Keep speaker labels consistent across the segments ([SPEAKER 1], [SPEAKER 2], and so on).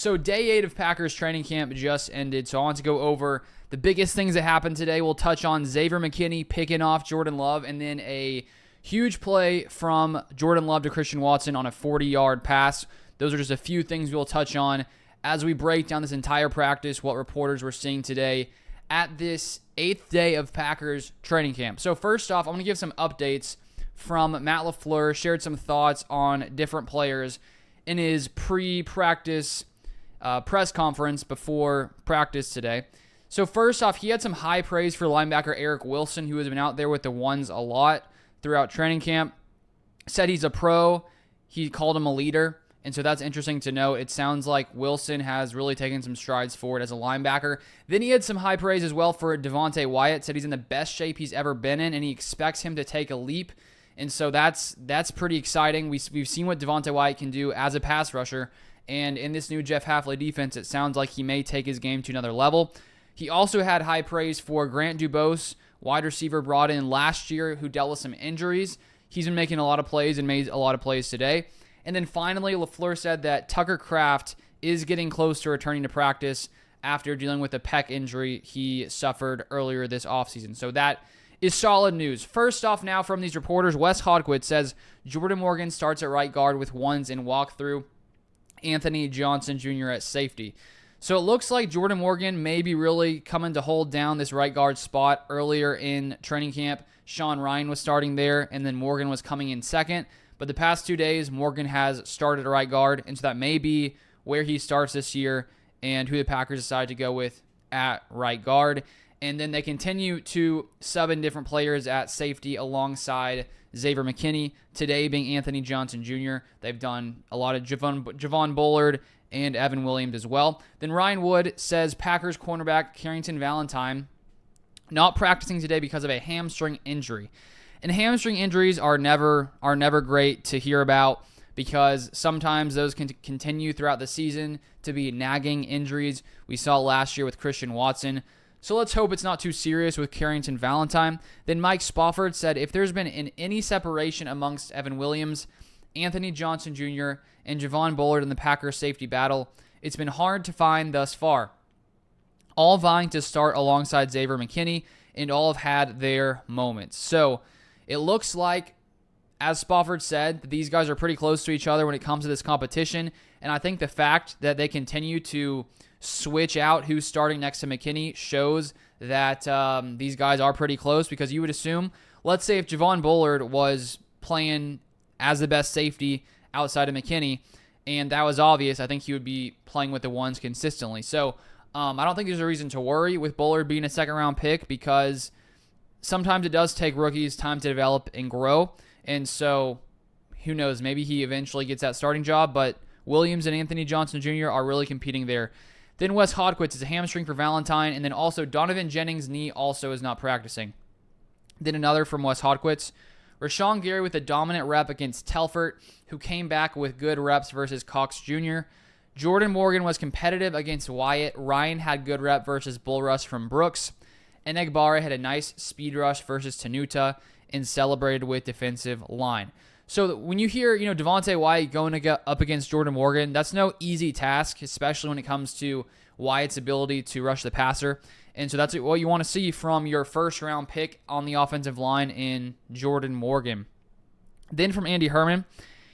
[SPEAKER 1] So day 8 of Packers training camp just ended, so I want to go over the biggest things that happened today. We'll touch on Xavier McKinney picking off Jordan Love, and then a huge play from Jordan Love to Christian Watson on a 40-yard pass. Those are just a few things we'll touch on as we break down this entire practice, what reporters were seeing today at this 8th day of Packers training camp. So first off, I'm going to give some updates from Matt LaFleur, shared some thoughts on different players in his pre-practice press conference before practice today. So first off, he had some high praise for linebacker Eric Wilson, who has been out there with the ones a lot throughout training camp. Said he's a pro. He called him a leader, and so that's interesting to know. It sounds like Wilson has really taken some strides forward as a linebacker. Then he had some high praise as well for Devontae Wyatt. Said he's in the best shape he's ever been in, and he expects him to take a leap. And so that's pretty exciting. We've seen what Devontae Wyatt can do as a pass rusher. And in this new Jeff Hafley defense, it sounds like he may take his game to another level. He also had high praise for Grant Dubose, wide receiver brought in last year who dealt with some injuries. He's been making a lot of plays and made a lot of plays today. And then finally, LaFleur said that Tucker Kraft is getting close to returning to practice after dealing with a pec injury he suffered earlier this offseason. So that is solid news. First off now from these reporters, Wes Hodgwitz says Jordan Morgan starts at right guard with ones in walkthrough. Anthony Johnson Jr. at safety. So it looks like Jordan Morgan may be really coming to hold down this right guard spot. Earlier in training camp, Sean Ryan was starting there, and then Morgan was coming in second. But the past 2 days, Morgan has started at right guard, and so that may be where he starts this year and who the Packers decide to go with at right guard. And then they continue to sub in different players at safety alongside Xavier McKinney, today being Anthony Johnson Jr. They've done a lot of Javon Bullard and Evan Williams as well. Then Ryan Wood says Packers cornerback Carrington Valentine not practicing today because of a hamstring injury. And hamstring injuries are never great to hear about because sometimes those can continue throughout the season to be nagging injuries. We saw last year with Christian Watson. So let's hope it's not too serious with Carrington Valentine. Then Mike Spofford said if there's been any separation amongst Evan Williams, Anthony Johnson Jr., and Javon Bullard in the Packers safety battle, it's been hard to find thus far. All vying to start alongside Xavier McKinney, and all have had their moments. So it looks like, as Spofford said, that these guys are pretty close to each other when it comes to this competition. And I think the fact that they continue to switch out who's starting next to McKinney shows that these guys are pretty close, because you would assume, let's say if Javon Bullard was playing as the best safety outside of McKinney, and that was obvious, I think he would be playing with the ones consistently. So I don't think there's a reason to worry with Bullard being a second-round pick, because sometimes it does take rookies time to develop and grow. And so who knows, maybe he eventually gets that starting job, but Williams and Anthony Johnson Jr. are really competing there. Then Wes Hodgwitz is a hamstring for Valentine, and then also Donovan Jennings' knee also is not practicing. Then another from Wes Hodgwitz. Rashawn Gary with a dominant rep against Telford, who came back with good reps versus Cox Jr. Jordan Morgan was competitive against Wyatt. Ryan had good rep versus Bull Rush from Brooks. And Egbare had a nice speed rush versus Tenuta and celebrated with defensive line. So when you hear, Devontae Wyatt going up against Jordan Morgan, that's no easy task, especially when it comes to Wyatt's ability to rush the passer. And so that's what you want to see from your first-round pick on the offensive line in Jordan Morgan. Then from Andy Herman,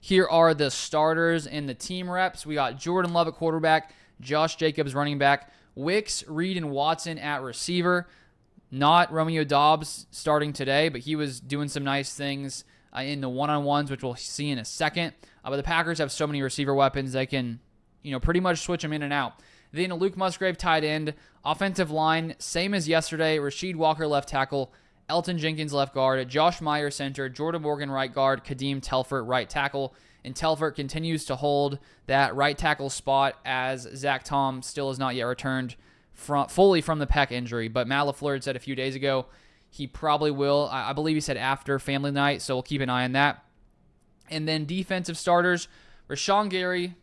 [SPEAKER 1] here are the starters and the team reps. We got Jordan Love at quarterback, Josh Jacobs running back, Wicks, Reed, and Watson at receiver. Not Romeo Doubs starting today, but he was doing some nice things in the one-on-ones, which we'll see in a second. But the Packers have so many receiver weapons, they can, pretty much switch them in and out. Then Luke Musgrave, tight end. Offensive line, same as yesterday. Rasheed Walker, left tackle. Elton Jenkins, left guard. Josh Meyer, center. Jordan Morgan, right guard. Kadeem Telford, right tackle. And Telford continues to hold that right tackle spot as Zach Tom still has not yet returned fully from the pec injury. But Matt LaFleur had said a few days ago he probably will. I believe he said after family night, so we'll keep an eye on that. And then defensive starters, Rashawn Gary,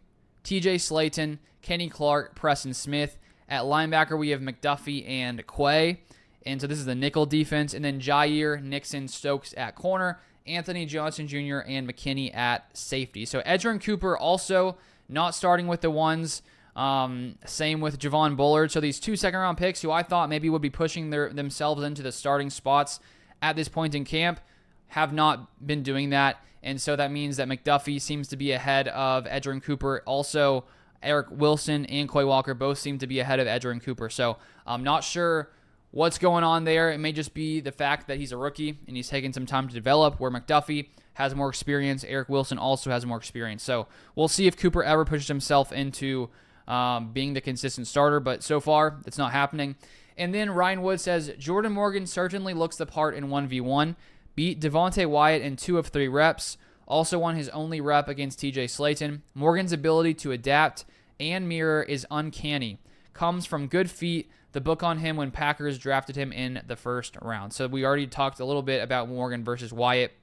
[SPEAKER 1] TJ Slayton, Kenny Clark, Preston Smith. At linebacker, we have McDuffie and Quay. And so this is the nickel defense. And then Jair, Nixon, Stokes at corner. Anthony Johnson Jr. and McKinney at safety. So Edgerrin Cooper also not starting with the ones. Same with Javon Bullard. So these 2 second-round picks who I thought maybe would be pushing themselves into the starting spots at this point in camp have not been doing that. And so that means that McDuffie seems to be ahead of Edgerrin Cooper. Also, Eric Wilson and Quay Walker both seem to be ahead of Edgerrin Cooper. So I'm not sure what's going on there. It may just be the fact that he's a rookie and he's taking some time to develop, where McDuffie has more experience. Eric Wilson also has more experience. So we'll see if Cooper ever pushes himself into being the consistent starter, but so far it's not happening. And then Ryan Wood says, Jordan Morgan certainly looks the part in 1v1. Beat Devontae Wyatt in 2 of 3 reps. Also won his only rep against TJ Slayton. Morgan's ability to adapt and mirror is uncanny. Comes from good feet. The book on him when Packers drafted him in the first round. So we already talked a little bit about Morgan versus Wyatt,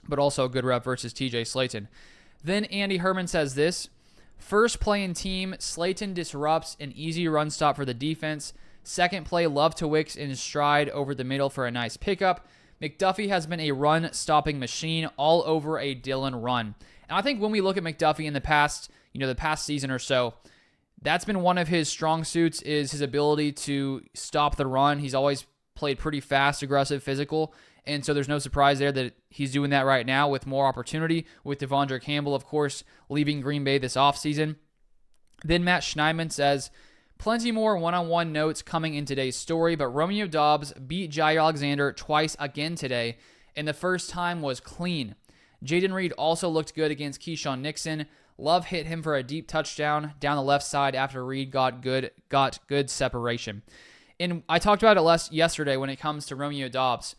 [SPEAKER 1] but also a good rep versus TJ Slayton. Then Andy Herman says this. First play in team, Slayton disrupts an easy run stop for the defense. Second play, Love to Wicks in stride over the middle for a nice pickup. McDuffie has been a run-stopping machine all over a Dillon run. And I think when we look at McDuffie in the past, the past season or so, that's been one of his strong suits, is his ability to stop the run. He's always played pretty fast, aggressive, physical. And so there's no surprise there that he's doing that right now with more opportunity, with Devondre Campbell, of course, leaving Green Bay this offseason. Then Matt Schneidman says, plenty more one-on-one notes coming in today's story, but Romeo Doubs beat Jair Alexander twice again today, and the first time was clean. Jaden Reed also looked good against Keyshawn Nixon. Love hit him for a deep touchdown down the left side after Reed got good separation. And I talked about it yesterday when it comes to Romeo Doubs.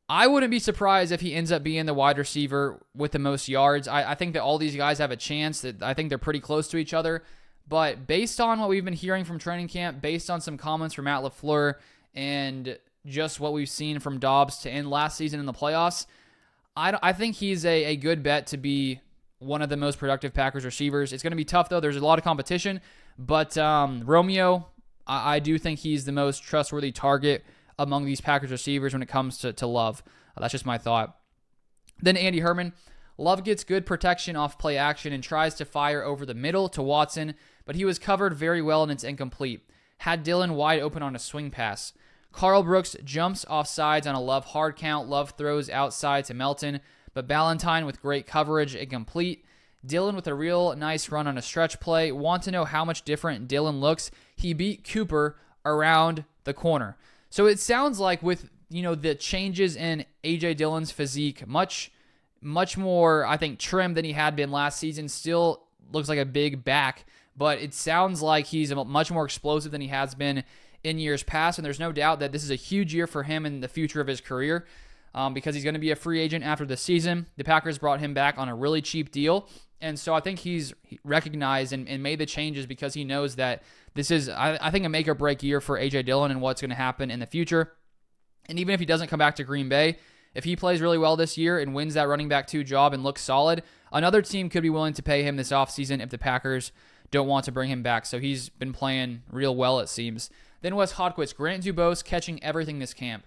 [SPEAKER 1] I wouldn't be surprised if he ends up being the wide receiver with the most yards. I think that all these guys have a chance. That I think they're pretty close to each other. But based on what we've been hearing from training camp, based on some comments from Matt LaFleur, and just what we've seen from Doubs to end last season in the playoffs, I think he's a good bet to be one of the most productive Packers receivers. It's going to be tough, though. There's a lot of competition. But Romeo, I do think he's the most trustworthy target among these Packers receivers when it comes to Love. That's just my thought. Then Andy Herman. Love gets good protection off play action and tries to fire over the middle to Watson, but he was covered very well and it's incomplete. Had Dillon wide open on a swing pass. Carl Brooks jumps off sides on a Love hard count. Love throws outside to Melton, but Ballantyne with great coverage, incomplete. Dillon with a real nice run on a stretch play. Want to know how much different Dillon looks? He beat Cooper around the corner. So it sounds like with the changes in A.J. Dillon's physique, much more, I think, trim than he had been last season. Still looks like a big back, but it sounds like he's much more explosive than he has been in years past, and there's no doubt that this is a huge year for him in the future of his career because he's going to be a free agent after the season. The Packers brought him back on a really cheap deal, and so I think he's recognized and made the changes because he knows that this is, I think, a make-or-break year for A.J. Dillon and what's going to happen in the future. And even if he doesn't come back to Green Bay, if he plays really well this year and wins that running back 2 job and looks solid, another team could be willing to pay him this offseason if the Packers don't want to bring him back. So he's been playing real well, it seems. Then Wes Hodquist, Grant Dubose catching everything this camp.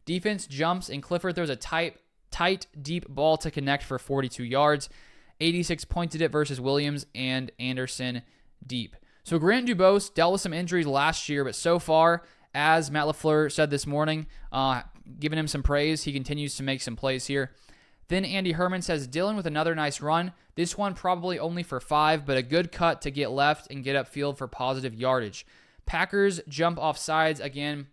[SPEAKER 1] Defense jumps, and Clifford throws a tight, deep ball to connect for 42 yards. 86 pointed it versus Williams and Anderson deep. So Grant Dubose dealt with some injuries last year, but so far, as Matt LaFleur said this morning, giving him some praise, he continues to make some plays here. Then Andy Herman says, Dillon with another nice run. This one probably only for 5, but a good cut to get left and get upfield for positive yardage. Packers jump off sides again,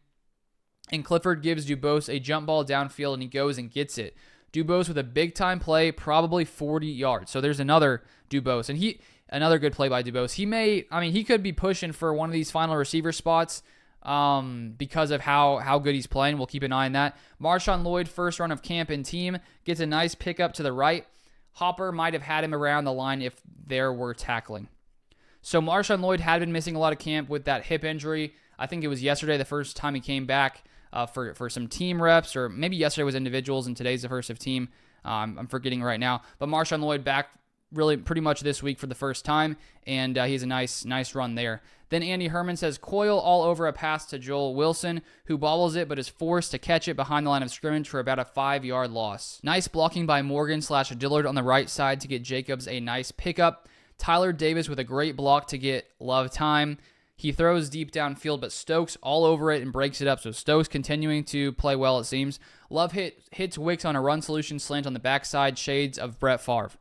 [SPEAKER 1] and Clifford gives Dubose a jump ball downfield, and he goes and gets it. Dubose with a big-time play, probably 40 yards. So there's another Dubose, and another good play by Dubose. He could be pushing for one of these final receiver spots because of how good he's playing. We'll keep an eye on that. Marshawn Lloyd, first run of camp and team, gets a nice pickup to the right. Hopper might have had him around the line if there were tackling. So Marshawn Lloyd had been missing a lot of camp with that hip injury. I think it was yesterday the first time he came back for some team reps, or maybe yesterday was individuals and today's the first of team. I'm forgetting right now. But Marshawn Lloyd back really pretty much this week for the first time, and he has a nice run there. Then Andy Herman says, Coyle all over a pass to Joel Wilson, who bobbles it but is forced to catch it behind the line of scrimmage for about a 5-yard loss. Nice blocking by Morgan/Dillard on the right side to get Jacobs a nice pickup. Tyler Davis with a great block to get Love time. He throws deep downfield, but Stokes all over it and breaks it up. So Stokes continuing to play well, it seems. Love hits Wicks on a run solution slant on the backside, shades of Brett Favre.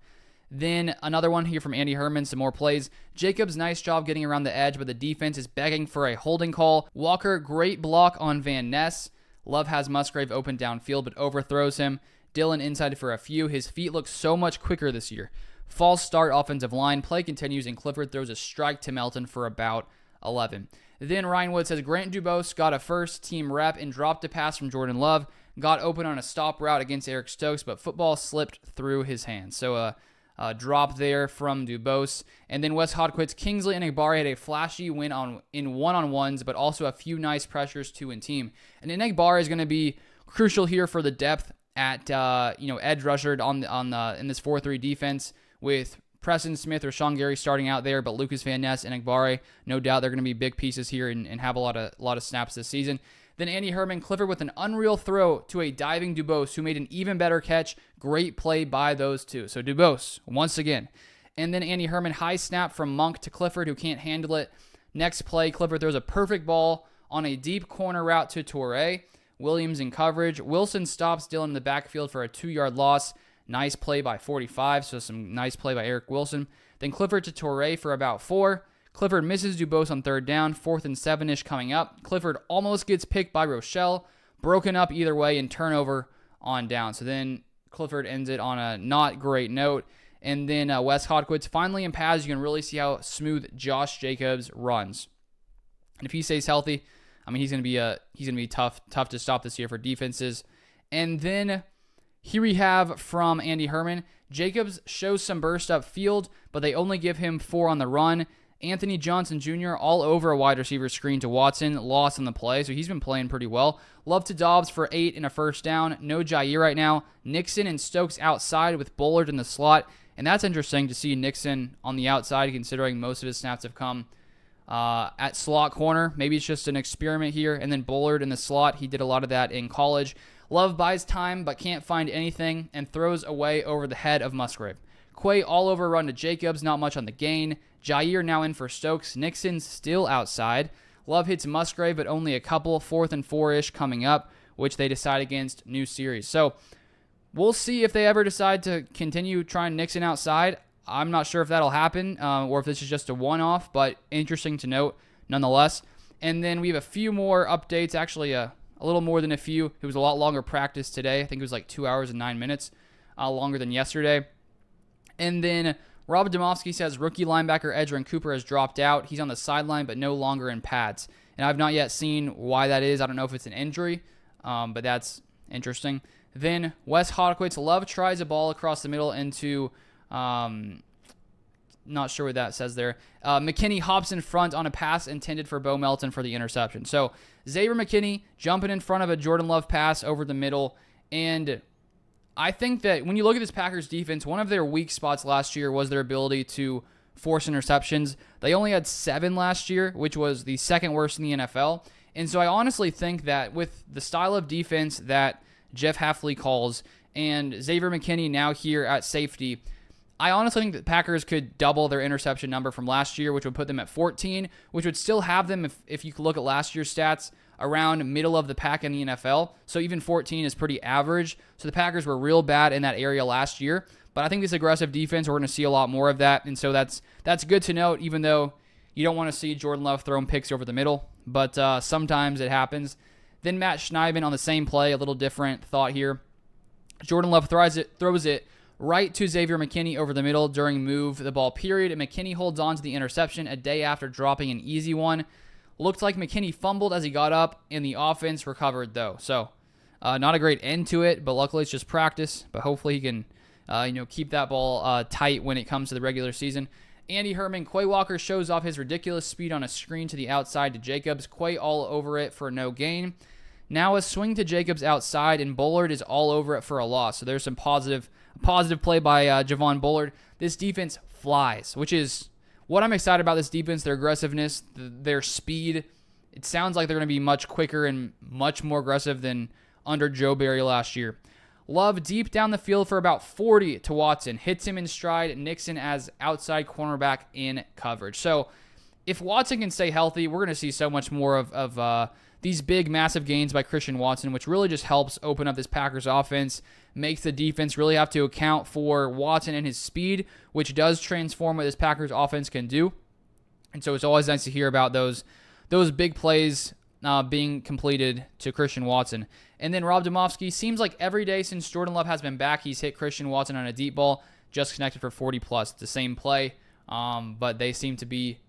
[SPEAKER 1] Then another one here from Andy Herman, some more plays. Jacobs, nice job getting around the edge, but the defense is begging for a holding call. Walker, great block on Van Ness. Love has Musgrave open downfield, but overthrows him. Dillon inside for a few. His feet look so much quicker this year. False start offensive line. Play continues, and Clifford throws a strike to Melton for about 11. Then Ryan Wood says Grant Dubose got a first-team rep and dropped a pass from Jordan Love. Got open on a stop route against Eric Stokes, but football slipped through his hands. So a drop there from Dubose. And then Wes Hodquist, Kingsley and Egbari had a flashy win in one-on-ones, but also a few nice pressures two in team. And Egbari is going to be crucial here for the depth at edge rusher in this 4-3 defense with Preston Smith or Sean Gary starting out there, but Lucas Van Ness and Egbari, no doubt they're going to be big pieces here and have a lot of snaps this season. Then Andy Herman, Clifford with an unreal throw to a diving Dubose who made an even better catch. Great play by those two. So Dubose, once again. And then Andy Herman, high snap from Monk to Clifford who can't handle it. Next play, Clifford throws a perfect ball on a deep corner route to Toure. Williams in coverage. Wilson stops Dillon in the backfield for a 2-yard loss. Nice play by 45, so some nice play by Eric Wilson. Then Clifford to Toure for about 4. Clifford misses Dubose on 3rd down, 4th and 7-ish coming up. Clifford almost gets picked by Rochelle, broken up either way, and turnover on down. So then Clifford ends it on a not great note. And then Wes Hodquist finally in pads, you can really see how smooth Josh Jacobs runs. And if he stays healthy, I mean he's gonna be tough to stop this year for defenses. And then here we have from Andy Herman, Jacobs shows some burst up field, but they only give him 4 on the run. Anthony Johnson Jr. all over a wide receiver screen to Watson, lost on the play, so he's been playing pretty well. Love to Dobbs for 8 and a first down. No Jair right now. Nixon and Stokes outside with Bullard in the slot, and that's interesting to see Nixon on the outside considering most of his snaps have come at slot corner. Maybe it's just an experiment here. And then Bullard in the slot. He did a lot of that in college. Love buys time but can't find anything and throws away over the head of Musgrave. Quay all over run to Jacobs, not much on the gain. Jair now in for Stokes. Nixon still outside. Love hits Musgrave, but only a couple. 4th and 4-ish coming up, which they decide against new series. So we'll see if they ever decide to continue trying Nixon outside. I'm not sure if that'll happen or if this is just a one-off, but interesting to note nonetheless. And then we have a few more updates, actually a little more than a few. It was a lot longer practice today. I think it was like 2 hours and 9 minutes longer than yesterday. And then Rob Domofsky says rookie linebacker Edgerrin Cooper has dropped out. He's on the sideline, but no longer in pads. And I've not yet seen why that is. I don't know if it's an injury, but that's interesting. Then Wes Hodquist, Love tries a ball across the middle into, not sure what that says there. McKinney hops in front on a pass intended for Bo Melton for the interception. So Xavier McKinney jumping in front of a Jordan Love pass over the middle. And I think that when you look at this Packers defense, one of their weak spots last year was their ability to force interceptions. They only had 7 last year, which was the second worst in the NFL. And so I honestly think that with the style of defense that Jeff Hafley calls and Xavier McKinney now here at safety, I honestly think that Packers could double their interception number from last year, which would put them at 14, which would still have them, if you could look at last year's stats, around middle of the pack in the NFL. So even 14 is pretty average. So the Packers were real bad in that area last year. But I think this aggressive defense, we're going to see a lot more of that. And so that's good to note, even though you don't want to see Jordan Love throwing picks over the middle. But sometimes it happens. Then Matt Schneiden on the same play, a little different thought here. Jordan Love throws it right to Xavier McKinney over the middle during move the ball period. And McKinney holds on to the interception a day after dropping an easy one. Looked like McKinney fumbled as he got up, and the offense recovered, though. So, not a great end to it, but luckily it's just practice. But hopefully he can, keep that ball tight when it comes to the regular season. Andy Herman, Quay Walker shows off his ridiculous speed on a screen to the outside to Jacobs. Quay all over it for no gain. Now a swing to Jacobs outside, and Bullard is all over it for a loss. So there's some positive play by Javon Bullard. This defense flies, which is what I'm excited about this defense, their aggressiveness, their speed. It sounds like they're going to be much quicker and much more aggressive than under Joe Barry last year. Love deep down the field for about 40 to Watson. Hits him in stride. Nixon as outside cornerback in coverage. So if Watson can stay healthy, we're going to see so much more of these big, massive gains by Christian Watson, which really just helps open up this Packers offense, makes the defense really have to account for Watson and his speed, which does transform what this Packers offense can do. And so it's always nice to hear about those big plays being completed to Christian Watson. And then Rob Domofsky, seems like every day since Jordan Love has been back, he's hit Christian Watson on a deep ball, just connected for 40+. It's the same play, but they seem to be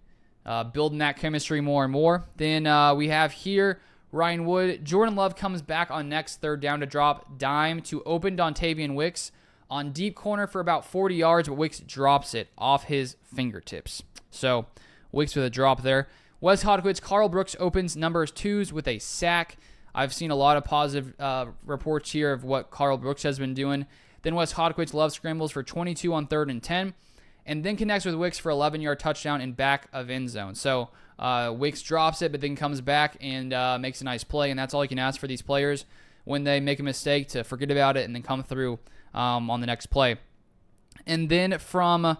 [SPEAKER 1] building that chemistry more and more. Then we have here Ryan Wood. Jordan Love comes back on next third down to drop dime to open Dontavian Wicks on deep corner for about 40 yards, but Wicks drops it off his fingertips. So Wicks with a drop there. Wes Hodkins, Carl Brooks opens numbers 2s with a sack. I've seen a lot of positive reports here of what Carl Brooks has been doing. Then Wes Hodkins Love scrambles for 22 on 3rd and 10. And then connects with Wicks for 11-yard touchdown in back of end zone. So Wicks drops it, but then comes back and makes a nice play. And that's all you can ask for these players when they make a mistake, to forget about it and then come through on the next play. And then from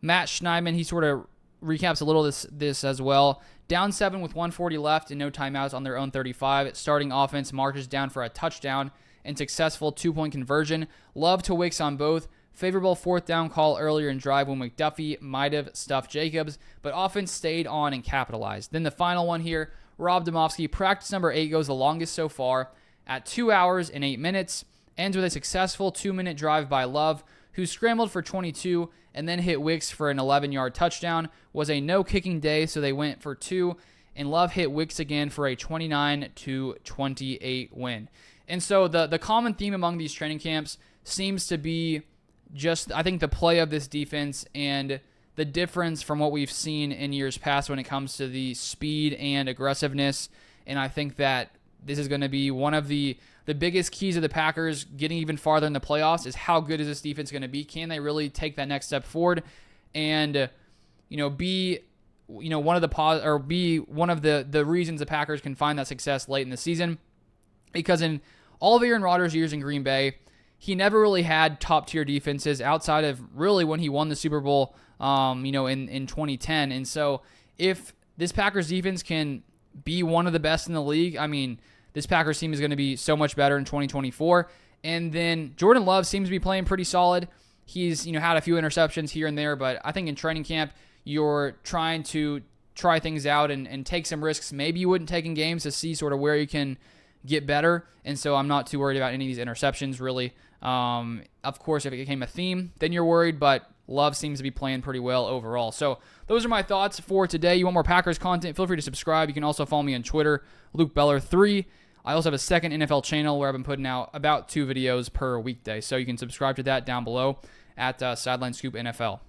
[SPEAKER 1] Matt Schneidman, he sort of recaps a little this as well. Down 7 with 1:40 left and no timeouts on their own 35. Starting offense marches down for a touchdown and successful 2-point conversion. Love to Wicks on both. Favorable 4th down call earlier in drive when McDuffie might have stuffed Jacobs, but offense stayed on and capitalized. Then the final one here, Rob Domofsky, practice number 8 goes the longest so far at 2 hours and 8 minutes. Ends with a successful 2-minute drive by Love, who scrambled for 22 and then hit Wicks for an 11-yard touchdown. Was a no-kicking day, so they went for 2, and Love hit Wicks again for a 29-28 win. And so the common theme among these training camps seems to be just, I think, the play of this defense and the difference from what we've seen in years past when it comes to the speed and aggressiveness. And I think that this is going to be one of the biggest keys of the Packers getting even farther in the playoffs, is how good is this defense going to be? Can they really take that next step forward and be one of the reasons the Packers can find that success late in the season? Because in all of Aaron Rodgers' years in Green Bay, he never really had top-tier defenses outside of really when he won the Super Bowl, in 2010. And so if this Packers defense can be one of the best in the league, I mean, this Packers team is going to be so much better in 2024. And then Jordan Love seems to be playing pretty solid. He's had a few interceptions here and there, but I think in training camp, you're trying to try things out and take some risks maybe you wouldn't take in games to see sort of where you can get better. And so I'm not too worried about any of these interceptions, really. Of course, if it became a theme, then you're worried, but Love seems to be playing pretty well overall. So those are my thoughts for today. You want more Packers content? Feel free to subscribe. You can also follow me on Twitter, LukeBeller3. I also have a second NFL channel where I've been putting out about 2 videos per weekday. So you can subscribe to that down below at Sideline Scoop NFL.